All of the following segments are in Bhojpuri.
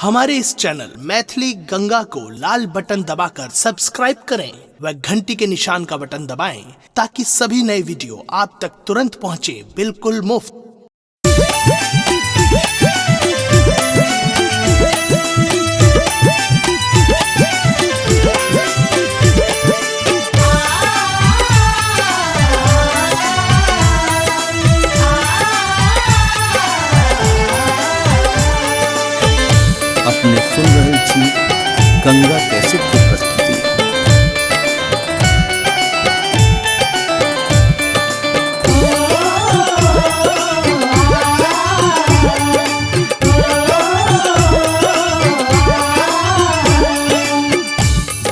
हमारे इस चैनल मैथिली गंगा को लाल बटन दबाकर सब्सक्राइब करें व घंटी के निशान का बटन दबाएं ताकि सभी नए वीडियो आप तक तुरंत पहुंचे बिल्कुल मुफ्त। अपने सुन रहे थी गंगा कैसेट की प्रस्तुति।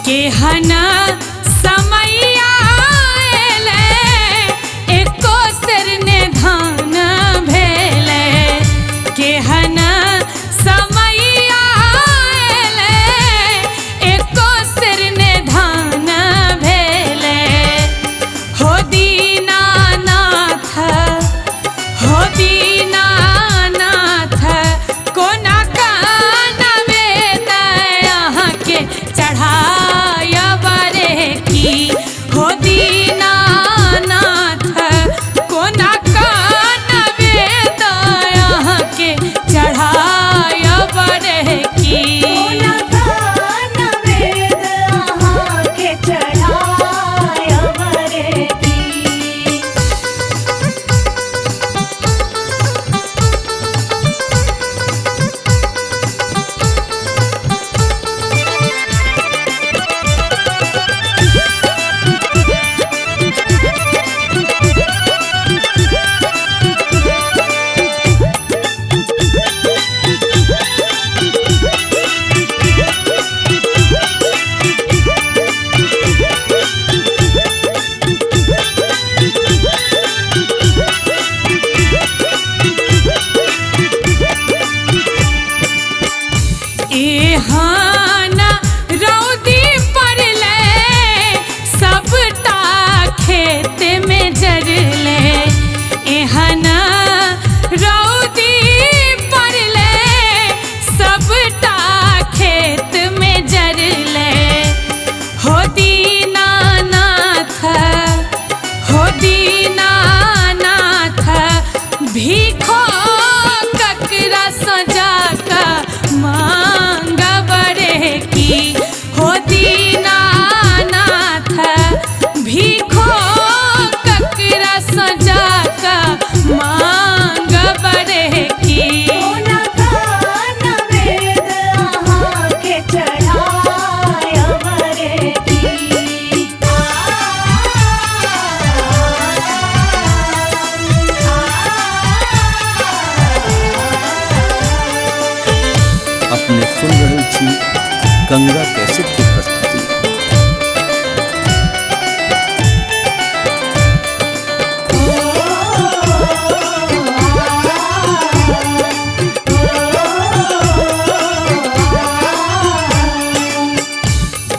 केहना समैया एले एको सिर ने धान भेले केहना समैया एले एको सिर ने धान भेले हो दीनानाथ कोना कान वेद यहाँ के चढ़ाय बरे की हो दीनानाथ कोना कान वेद यहाँ के चढ़ाय बरे की एहाना रौदी पड़ले सबटा खेत में जरले एहाना रौदी पड़ले सबटा खेत में जरले हो दीनानाथ भीखो ककरा सजा का मांग बरे की हो दीनानाथ भीखो ककरा सजा का मांग बरे की अपने सुन रहे थी गंगा कैसेट की प्रस्तुति।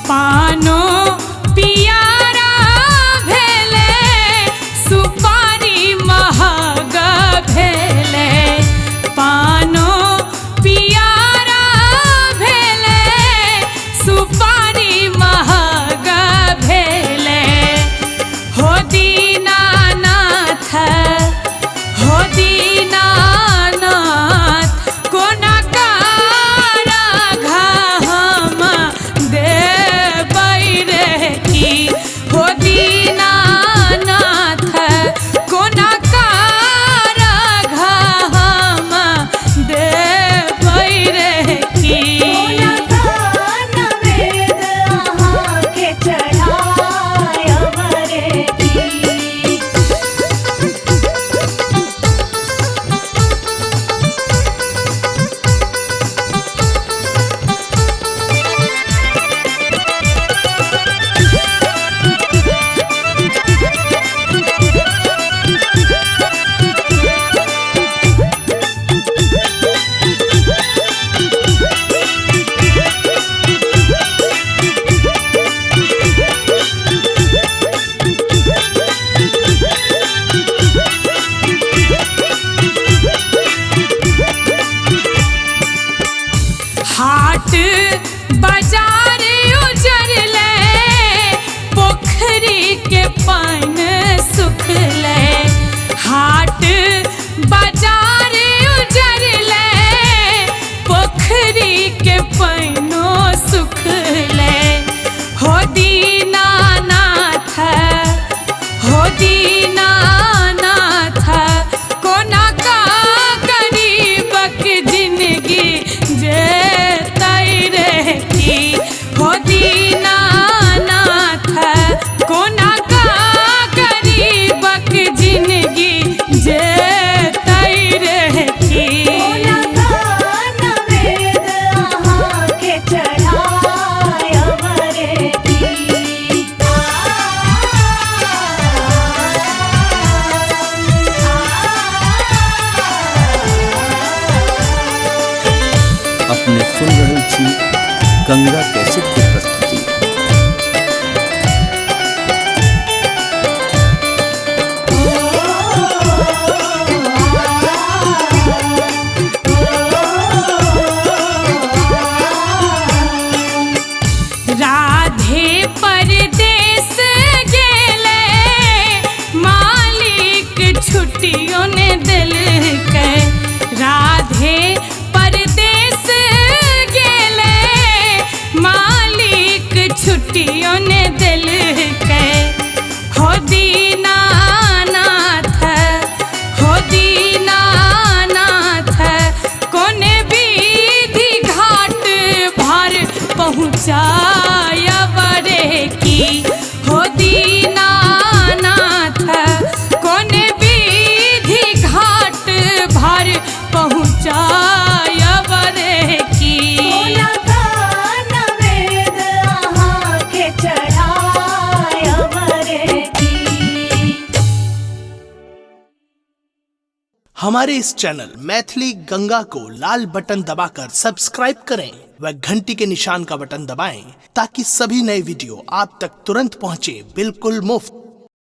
पानो पियारा भेले सुपारी महग भेले पानो पियारा भेले सुपारी हाट बाजार उजरले पोखरी के पान सुखले हाट बाजार उजरले पोखरी के पानो सुखले हो दीनानाथ कोना का गरीबक जिंदगी जे तई रहती हो दीनानाथ कोना का गरीबक जिंदगी जे तई रहती अपने सुन रहल छी गंगा कैसेट की प्रस्तुति। राधे परदेस गेले मालिक छुट्टियों ने दिल के राधे परदेस गेले मालिक छुट्टियों ने दिल के हो दीनानाथ कोने बीधी घाट भर पहुँचाया बरे की हो दीनानाथ कोने बीधी घाट भर पहुँचाया बरे की हमारे इस चैनल मैथिली गंगा को लाल बटन दबाकर सब्सक्राइब करें व घंटी के निशान का बटन दबाएं ताकि सभी नए वीडियो आप तक तुरंत पहुंचे बिल्कुल मुफ्त।